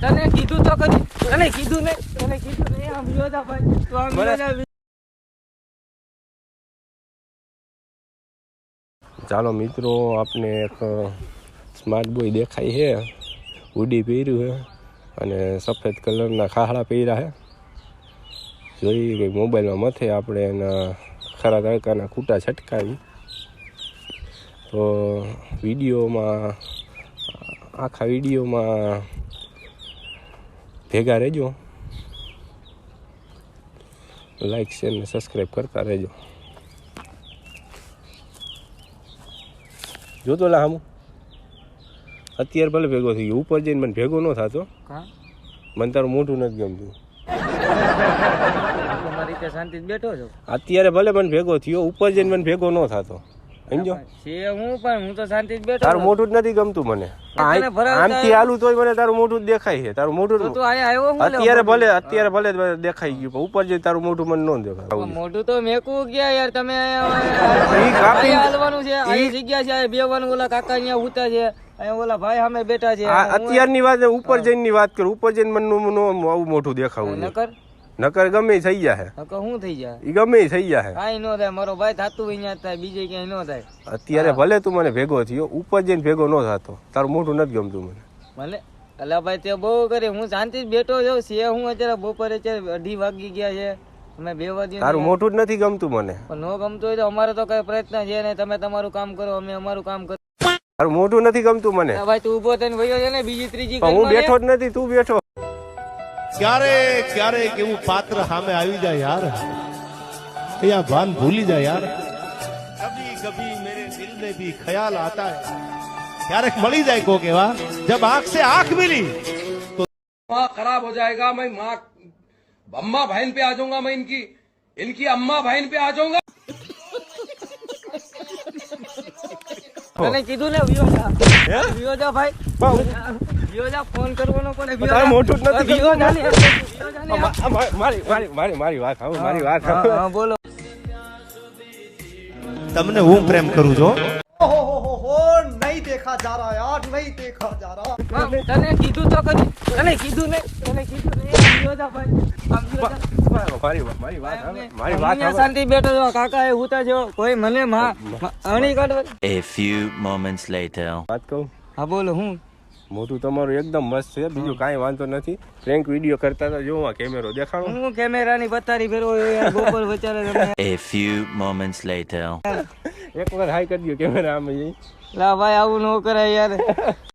તને કીધું તો કરી, તને કીધું નહીં આમ જો જા ભાઈ, તું આમ જો જા. ચાલો મિત્રો, આપને એક સ્માર્ટ બોય દેખાય છે. હુડી પહેર્યું છે અને સફેદ કલરના ખાહડા પહેર્યા છે. જોઈ કે મોબાઈલમાં મથે આપણે એના ખરા તડકાના કૂટા છટકાવી. તો વિડીયોમાં, આખા વિડીયોમાં ભેગા રહેજો. લાઈક શેર ને સબસ્ક્રાઈબ કરતા રહેજો. જોતો લા હમ અત્યારે ભલે ભેગો થઈ ગયો, ઉપર જઈને મને ભેગો ન થતો. મને તારું મોઢું નથી ગમતું. શાંતિ બેઠો છો અત્યારે ભલે મને ભેગો થયો, ઉપર જઈને મને ભેગો ન થતો. સમજો, હું તો શાંતિ જ બેઠો. તારું મોઢું જ નથી ગમતું મને. આમથી હાલું તોય મને તારું મોઢું જ દેખાય છે. તારું મોઢું અત્યારે ભલે દેખાઈ ગયું, પણ ઉપર જઈને તારું મોઢું મને ન દેખાય. મોઢું તો મેકવું ગયા યાર તમે. હાલવાનું છે, અહીં જગ્યા છે, બેવાનું. ઓલા કાકા અહીંયા ઉતા છે, અહીંયા ઓલા ભાઈ સામે બેઠા છે. અત્યારની વાત ઉપર જઈને ની વાત કરું. ઉપર જઈને મને આવું મોઢું દેખાવું નકર ગમે થઈ જાય. શું થઈ જાય? ઈ ગમે થઈ જાય. કાઈ ન થાય, મારો ભાઈ થાતું અહીંયા થાય, બીજે ક્યાંય ન થાય. અત્યારે ભલે તું મને ભેગો થયો, ઉપર જઈને ભેગો ન થતો. તારું મોઢું નથી ગમતું મને. અલા ભાઈ તે બહુ કરે, હું શાંતિ જ બેઠો છું. છે હું અત્યારે બપોરે 2:30 વાગી ગયા છે. અમે 2 વાગ્યા. તારું મોઢું જ નથી ગમતું મને. પણ ન ગમતું હોય તો અમારો તો કઈ પ્રયત્ન છે નહીં. તમે તમારું કામ કરો, અમે અમારું કામ કરો. તારું મોઢું નથી ગમતું મને. ભાઈ તું ઉભો થઈને વયો છે ને બીજી ત્રીજી. હું બેઠો જ નથી, તું બેઠો. ક્યારેક એવું પાત્ર સામે આવી જાય યાર, અહીંયા ભાન ભૂલી જાય યાર. કભી કભી મેરે દિલ में भी ख्याल आता है. ક્યારેક મળી જાય કો કેવા, जब आंख से आंख मिली तो खराब हो जाएगा. मैं माँ अम्मा बहन पे आ जाऊंगा. मैं इनकी अम्मा बहन पे आ जाऊंगा. તને કીધું ને વિયો જા ભાઈ, વિયો જા. ફોન કરવાનો કોને? મોટું જ નથી. મારી વાત બોલો. તમને હું પ્રેમ કરું છું. नहीं देखा जा रहा यार, नहीं देखा जा रहा. તને કીધું તો કરી, તને કીધું નહીં વિયો જા ભાઈ. મારી વાત શાંતિ બેઠો છો, કાકા એ ઉતા છો, કોઈ મને અણી કાઢવા. A few moments later. વાત કહું? હા બોલો. હું મોટું તમારું એકદમ મસ્ત છે, બીજું કાંઈ વાંધો નથી. પ્રેન્ક વિડીયો કરતા હતા, જો આ કેમેરો દેખાડો. હું કેમેરાની પથારી ફેરવો યાર, બપોર વચારે તમે. A few moments later. એક વાર હાઈ કરી દો કેમેરા આમ જઈ. લા ભાઈ આવું ન કરાય યાર.